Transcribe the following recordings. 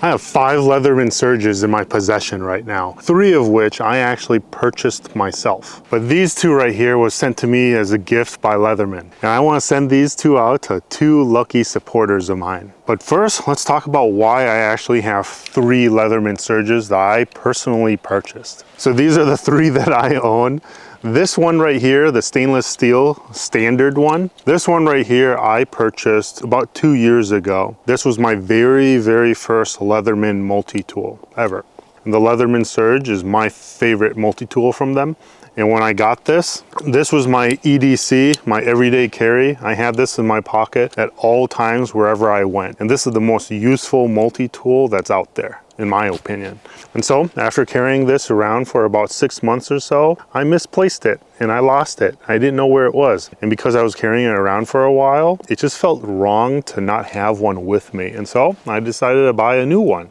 I have 5 Leatherman Surges in my possession right now, 3 of which I actually purchased myself. But these 2 right here was sent to me as a gift by Leatherman. And I want to send these 2 out to 2 lucky supporters of mine. But first, let's talk about why I actually have 3 Leatherman Surges that I personally purchased. So these are the 3 that I own. This one right here, the stainless steel standard one, this one right here I purchased about 2 years ago. This was my very first Leatherman multi-tool ever. And the Leatherman Surge is my favorite multi-tool from them. And when I got this was my EDC, my everyday carry. I had this in my pocket at all times wherever I went. And this is the most useful multi-tool that's out there, in my opinion. And so after carrying this around for about 6 months or so, I misplaced it and I lost it. I didn't know where it was. And because I was carrying it around for a while, it just felt wrong to not have one with me. And so I decided to buy a new one.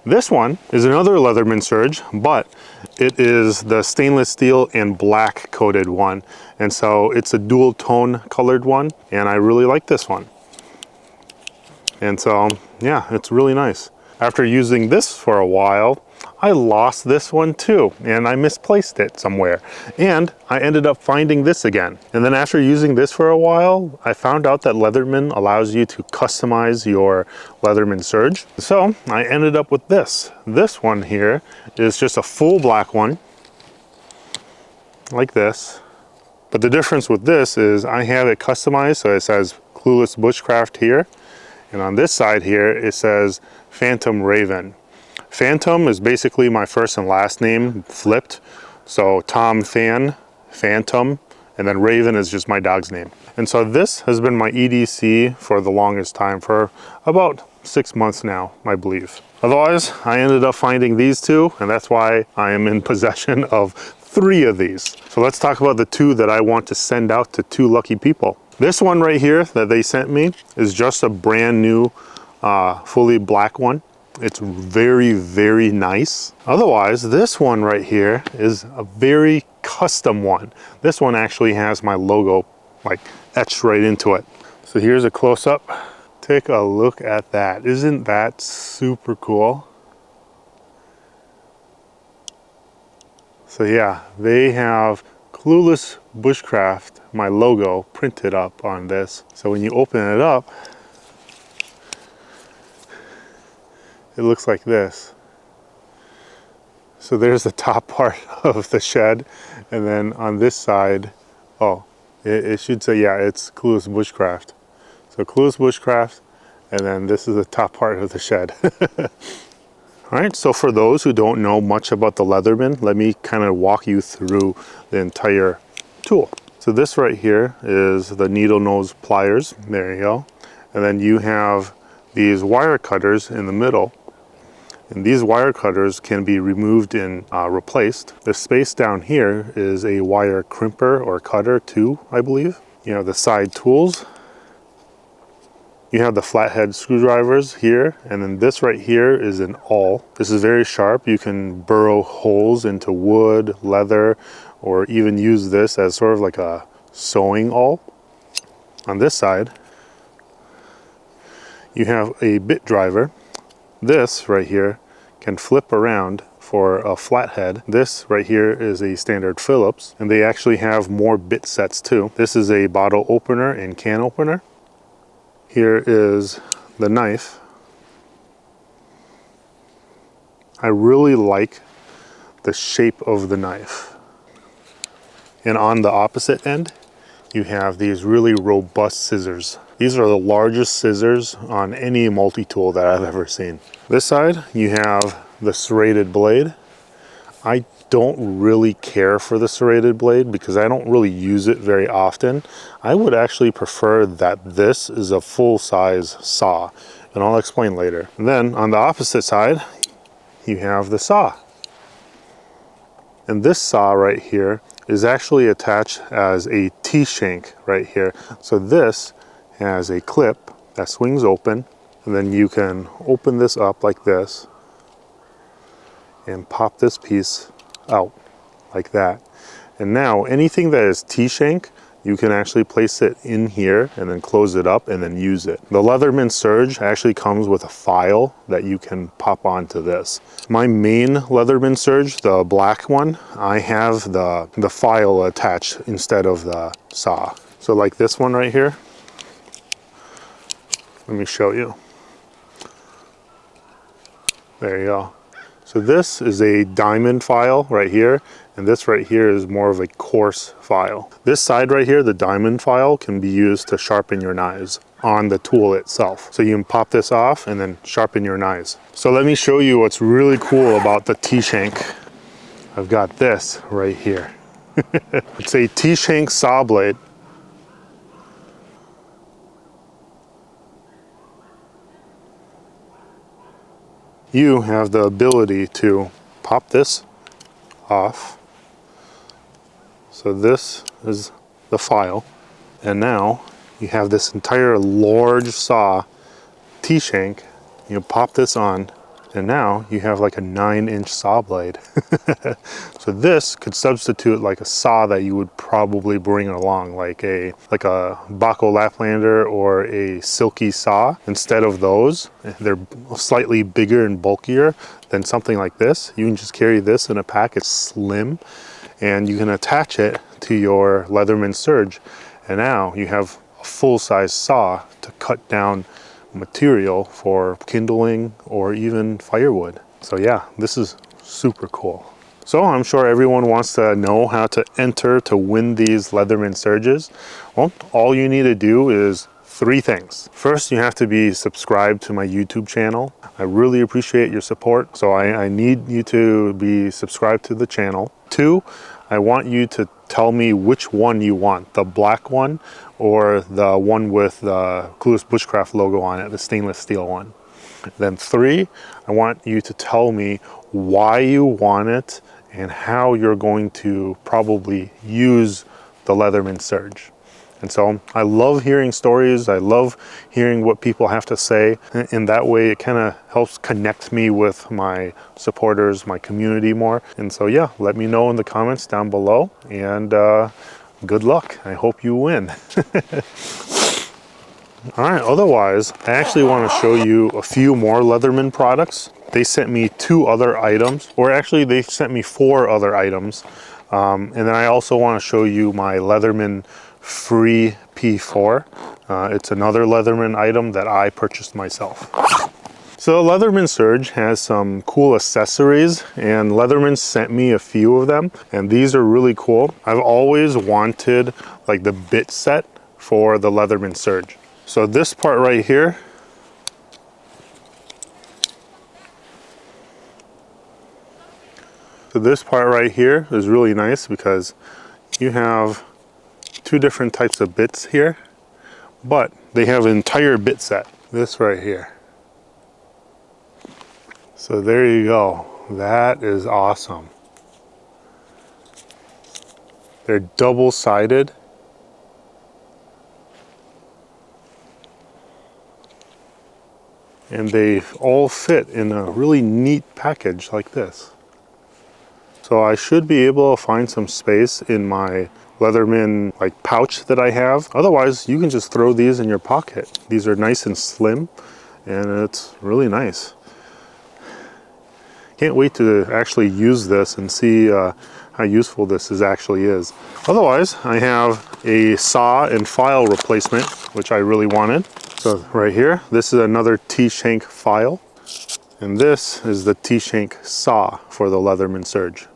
This one is another Leatherman Surge, but it is the stainless steel and black coated one. And so it's a dual tone colored one, and I really like this one. And so, yeah, it's really nice. After using this for a while, I lost this one too, and I misplaced it somewhere. And I ended up finding this again. And then after using this for a while, I found out that Leatherman allows you to customize your Leatherman Surge. So I ended up with this. This one here is just a full black one, like this. But the difference with this is I have it customized, so it says Clueless Bushcraft here. And on this side here, it says Phantom Raven. Phantom is basically my first and last name flipped. So Tom Fan, Phantom, and then Raven is just my dog's name. And so this has been my EDC for the longest time, for about 6 months now, I believe. Otherwise, I ended up finding these 2, and that's why I am in possession of 3 of these. So let's talk about the 2 that I want to send out to 2 lucky people. This one right here that they sent me is just a brand new, fully black one. It's very nice. Otherwise, this one right here is a very custom one. This one actually has my logo like etched right into it. So here's a close-up. Take a look at that. Isn't that super cool? So yeah, they have Clueless Bushcraft, my logo, printed up on this. So when you open it up, it looks like this. So there's the top part of the shed, and then on this side, oh, it should say, yeah, it's Clueless Bushcraft. So Clueless Bushcraft, and then this is the top part of the shed. All right, so for those who don't know much about the Leatherman, let me kind of walk you through the entire tool. So this right here is the needle nose pliers. There you go. And then you have these wire cutters in the middle. And these wire cutters can be removed and replaced. The space down here is a wire crimper or cutter too, I believe. You have the side tools. You have the flathead screwdrivers here, and then this right here is an awl. This is very sharp. You can burrow holes into wood, leather, or even use this as sort of like a sewing awl. On this side, you have a bit driver. This right here can flip around for a flathead. This right here is a standard Phillips, and they actually have more bit sets too. This is a bottle opener and can opener. Here is the knife. I really like the shape of the knife. And on the opposite end, you have these really robust scissors. These are the largest scissors on any multi-tool that I've ever seen. This side, you have the serrated blade. I don't really care for the serrated blade because I don't really use it very often. I would actually prefer that this is a full-size saw, and I'll explain later. And then on the opposite side, you have the saw. And this saw right here is actually attached as a T-shank right here. So this has a clip that swings open, and then you can open this up like this and pop this piece out like that. And now anything that is T-shank you can actually place it in here and then close it up and then use it. The Leatherman Surge actually comes with a file that you can pop onto this. My main Leatherman Surge, the black one, I have the file attached instead of the saw. So like this one right here, let me show you. There you go. So this is a diamond file right here, and this right here is more of a coarse file. This side right here, the diamond file, can be used to sharpen your knives on the tool itself. So you can pop this off and then sharpen your knives. So let me show you what's really cool about the T-shank. I've got this right here. It's a T-shank saw blade. You have the ability to pop this off. So this is the file, and now you have this entire large saw T-shank. You pop this on, and now you have like a 9-inch saw blade. So this could substitute like a saw that you would probably bring along, like a Baco Laplander or a Silky saw. Instead of those, they're slightly bigger and bulkier than something like this. You can just carry this in a pack. It's slim, and you can attach it to your Leatherman Surge, and now you have a full-size saw to cut down material for kindling or even firewood. So yeah, this is super cool. So I'm sure everyone wants to know how to enter to win these Leatherman Surges. Well, all you need to do is 3 things. First, you have to be subscribed to my YouTube channel. I really appreciate your support, so I need you to be subscribed to the channel. 2, I want you to tell me which one you want, the black one or the one with the Clueless Bushcraft logo on it, the stainless steel one. Then 3, I want you to tell me why you want it and how you're going to probably use the Leatherman Surge. And so I love hearing stories. I love hearing what people have to say. In that way, it kind of helps connect me with my supporters, my community more. And so yeah, let me know in the comments down below, and good luck. I hope you win. All right, otherwise, I actually want to show you a few more Leatherman products. They sent me 2 other items, or actually they sent me 4 other items. And then I also want to show you my Leatherman Free P4. It's another Leatherman item that I purchased myself. So Leatherman Surge has some cool accessories, and Leatherman sent me a few of them, and these are really cool. I've always wanted like the bit set for the Leatherman Surge. So this part right here, is really nice because you have 2 different types of bits here, but they have an entire bit set. This right here. So there you go. That is awesome. They're double-sided. And they all fit in a really neat package like this. So I should be able to find some space in my Leatherman like pouch that I have. Otherwise, you can just throw these in your pocket. These are nice and slim, and it's really nice. Can't wait to actually use this and see how useful this actually is. Otherwise, I have a saw and file replacement, which I really wanted. So right here, this is another T-shank file, and this is the T-shank saw for the Leatherman Surge.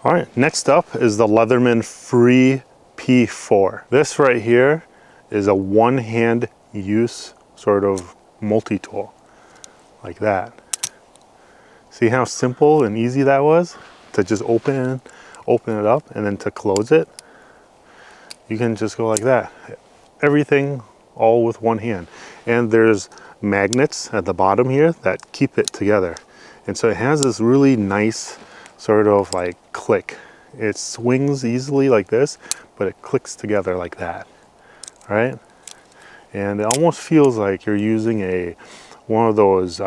All right, next up is the Leatherman Free P4. This right here is a one-hand use sort of multi-tool, like that. See how simple and easy that was? To just open it up, and then to close it, you can just go like that. Everything all with one hand. And there's magnets at the bottom here that keep it together. And so it has this really nice sort of like click. It swings easily like this, but it clicks together like that, right? And it almost feels like you're using one of those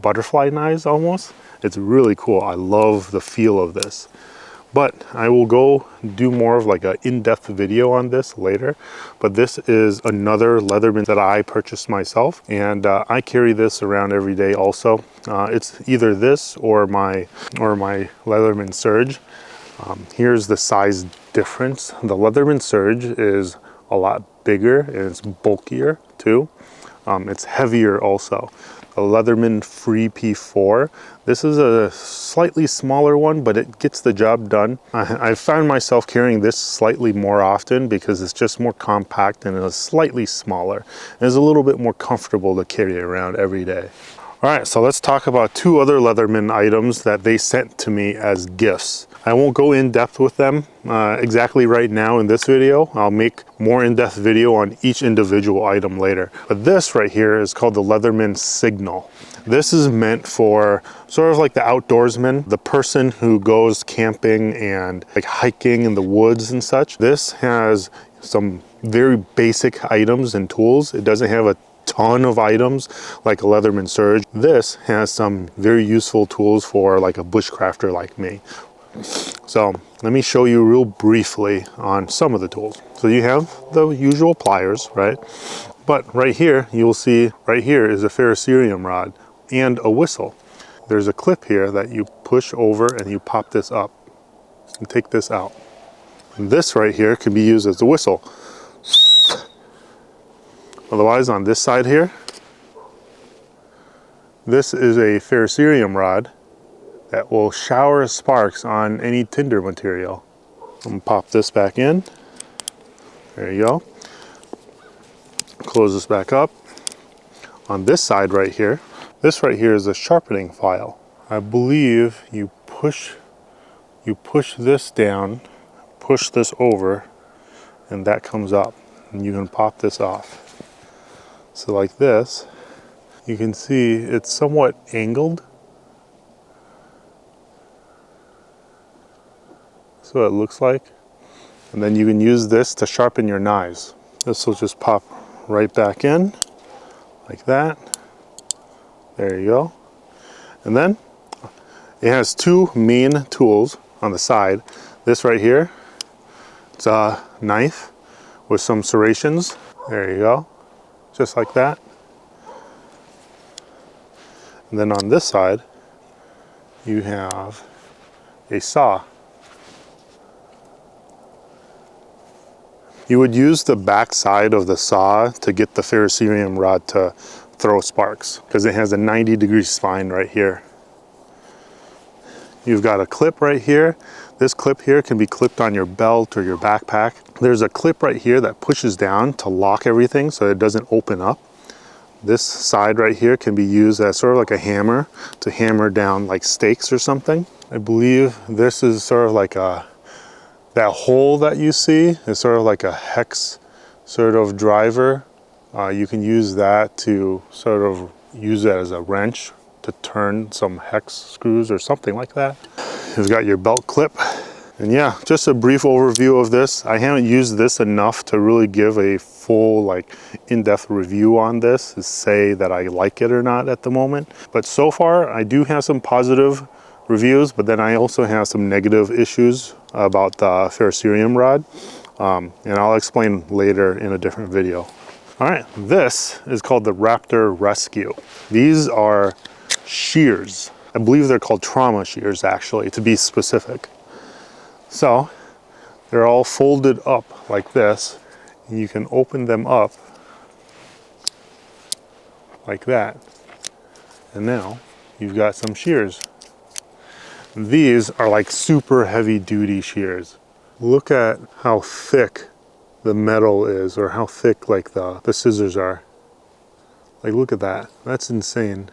butterfly knives almost. It's really cool. I love the feel of this. But I will go do more of like an in-depth video on this later. But this is another Leatherman that I purchased myself, and I carry this around every day also. It's either this or my Leatherman Surge. Here's the size difference. The Leatherman Surge is a lot bigger and it's bulkier too. It's heavier also. The Leatherman Free P4. This is a slightly smaller one, but it gets the job done. I found myself carrying this slightly more often because it's just more compact and it's slightly smaller. And it's a little bit more comfortable to carry around every day. All right, so let's talk about two other Leatherman items that they sent to me as gifts. I won't go in depth with them exactly right now in this video. I'll make more in-depth video on each individual item later. But this right here is called the Leatherman Signal. This is meant for sort of like the outdoorsman, the person who goes camping and like hiking in the woods and such. This has some very basic items and tools. It doesn't have a ton of items like a Leatherman Surge. This has some very useful tools for like a bushcrafter like me. So let me show you real briefly on some of the tools. So you have the usual pliers, right? But right here, you'll see right here is a ferrocerium rod and a whistle. There's a clip here that you push over and you pop this up and take this out. And this right here can be used as a whistle. Otherwise, on this side here, this is a ferrocerium rod that will shower sparks on any tinder material. I'm gonna pop this back in. There you go. Close this back up. On this side right here, this right here is a sharpening file. I believe you push this down, push this over, and that comes up. And you can pop this off. So like this, you can see it's somewhat angled. That's what it looks like. And then you can use this to sharpen your knives. This will just pop right back in, like that. There you go. And then it has two main tools on the side. This right here, it's a knife with some serrations. There you go. Just like that. And then on this side, you have a saw. You would use the back side of the saw to get the ferrocerium rod to throw sparks because it has a 90-degree spine right here. You've got a clip right here. This clip here can be clipped on your belt or your backpack. There's a clip right here that pushes down to lock everything so it doesn't open up. This side right here can be used as sort of like a hammer to hammer down like stakes or something. I believe this is sort of like that hole that you see is sort of like a hex sort of driver. You can use that to sort of use it as a wrench to turn some hex screws or something like that. You've got your belt clip. And yeah, just a brief overview of this. I haven't used this enough to really give a full like in-depth review on this to say that I like it or not at the moment. But so far I do have some positive reviews, but then I also have some negative issues about the ferrocerium rod. And I'll explain later in a different video. All right, this is called the Raptor Rescue. These are shears. I believe they're called trauma shears actually, to be specific. So they're all folded up like this. And you can open them up like that. And now you've got some shears. These are like super heavy duty shears. Look at how thick the metal is, or how thick like the scissors are. Like look at that, that's insane.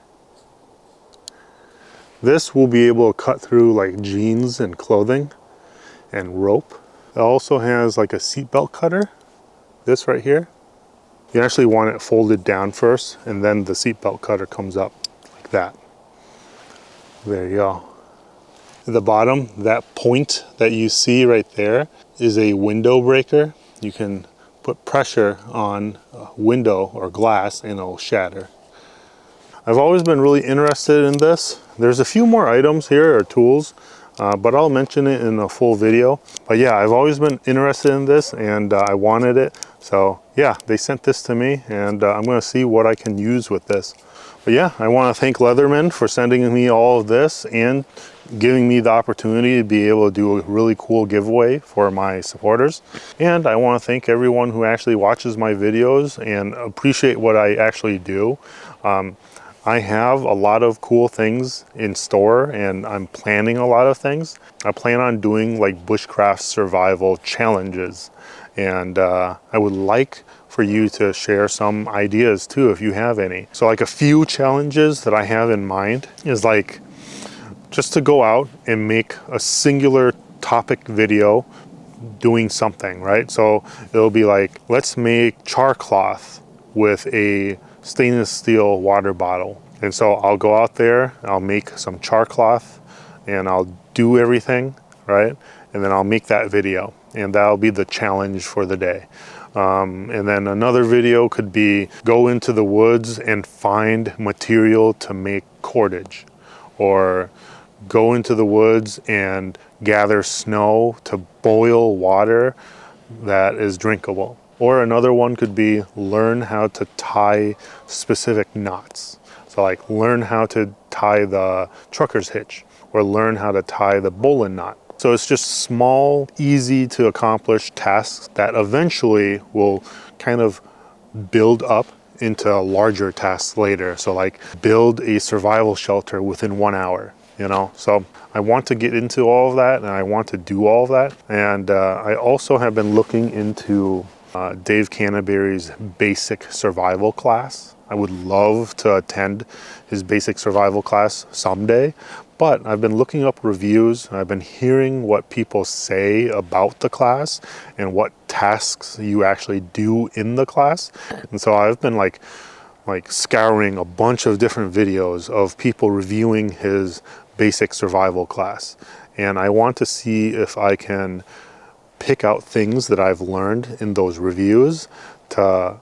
This will be able to cut through like jeans and clothing and rope. It also has like a seatbelt cutter, this right here. You actually want it folded down first, and then the seatbelt cutter comes up like that. There you go. At the bottom, that point that you see right there is a window breaker. You can put pressure on a window or glass and it'll shatter. I've always been really interested in this. There's a few more items here or tools but I'll mention it in a full video. But yeah, I've always been interested in this, and I wanted it. So yeah, they sent this to me, and I'm gonna see what I can use with this. But yeah, I want to thank Leatherman for sending me all of this and giving me the opportunity to be able to do a really cool giveaway for my supporters. And I want to thank everyone who actually watches my videos and appreciate what I actually do. I have a lot of cool things in store, and I'm planning a lot of things. I plan on doing like bushcraft survival challenges, and I would like for you to share some ideas too if you have any. So like a few challenges that I have in mind is like just to go out and make a singular topic video doing something, right? So it'll be like, let's make char cloth with a stainless steel water bottle. And so I'll go out there, I'll make some char cloth, and I'll do everything, right? And then I'll make that video, and that'll be the challenge for the day. And then another video could be go into the woods and find material to make cordage, or go into the woods and gather snow to boil water that is drinkable. Or another one could be learn how to tie specific knots. So like learn how to tie the trucker's hitch, or learn how to tie the bowline knot. So it's just small, easy to accomplish tasks that eventually will kind of build up into larger tasks later. So like build a survival shelter within 1 hour, you know? So I want to get into all of that, and I want to do all of that. And I also have been looking into Dave Canterbury's basic survival class. I would love to attend his basic survival class someday, but I've been looking up reviews, and I've been hearing what people say about the class and what tasks you actually do in the class. And so I've been like scouring a bunch of different videos of people reviewing his basic survival class. And I want to see if I can pick out things that I've learned in those reviews to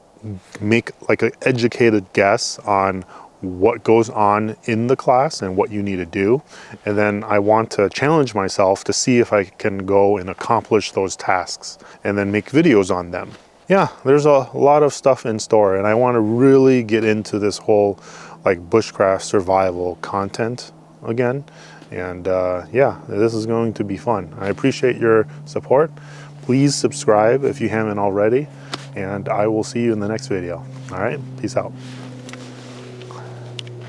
make like an educated guess on what goes on in the class and what you need to do. And then I want to challenge myself to see if I can go and accomplish those tasks and then make videos on them. Yeah, there's a lot of stuff in store, and I want to really get into this whole like bushcraft survival content again. And yeah, this is going to be fun. I appreciate your support. Please subscribe if you haven't already, and I will see you in the next video. All right, peace out.